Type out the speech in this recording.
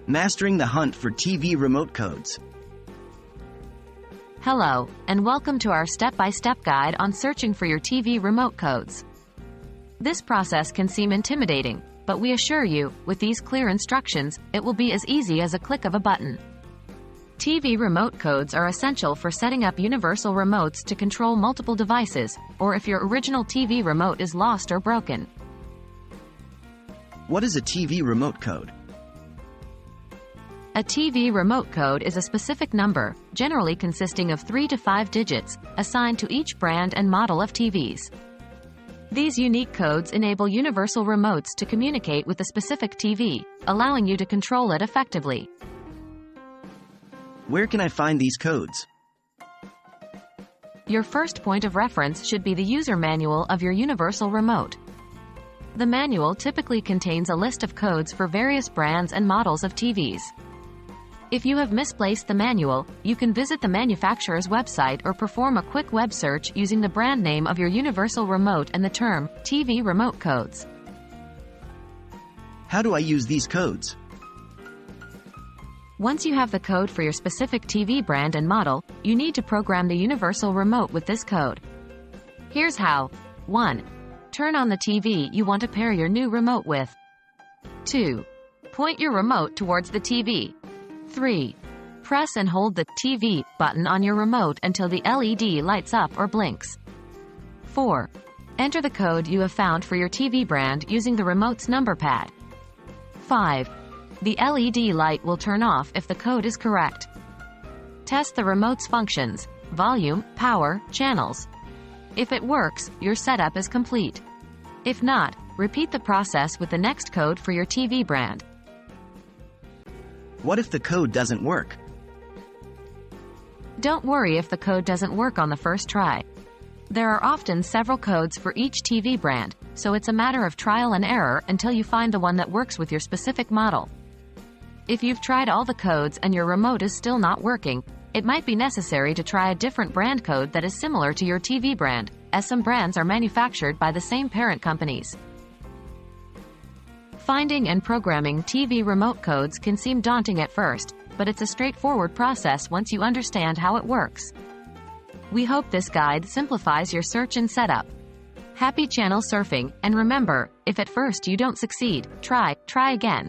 Mastering the hunt for TV remote codes. Hello, and welcome to our step-by-step guide on searching for your TV remote codes. This process can seem intimidating, but we assure you, with these clear instructions, it will be as easy as a click of a button. TV remote codes are essential for setting up universal remotes to control multiple devices, or if your original TV remote is lost or broken. What is a TV remote code? A TV remote code is a specific number, generally consisting of 3 to 5 digits, assigned to each brand and model of TVs. These unique codes enable universal remotes to communicate with a specific TV, allowing you to control it effectively. Where can I find these codes? Your first point of reference should be the user manual of your universal remote. The manual typically contains a list of codes for various brands and models of TVs. If you have misplaced the manual, you can visit the manufacturer's website or perform a quick web search using the brand name of your universal remote and the term TV remote codes. How do I use these codes? Once you have the code for your specific TV brand and model, you need to program the universal remote with this code. Here's how. 1. Turn on the TV you want to pair your new remote with. 2. Point your remote towards the TV. 3. Press and hold the TV button on your remote until the LED lights up or blinks. 4. Enter the code you have found for your TV brand using the remote's number pad. 5. The LED light will turn off if the code is correct. Test the remote's functions: volume, power, channels. If it works, your setup is complete. If not, repeat the process with the next code for your TV brand. What if the code doesn't work? Don't worry if the code doesn't work on the first try. There are often several codes for each TV brand, so it's a matter of trial and error until you find the one that works with your specific model. If you've tried all the codes and your remote is still not working, it might be necessary to try a different brand code that is similar to your TV brand, as some brands are manufactured by the same parent companies. Finding and programming TV remote codes can seem daunting at first, but it's a straightforward process once you understand how it works. We hope this guide simplifies your search and setup. Happy channel surfing, and remember, if at first you don't succeed, try again.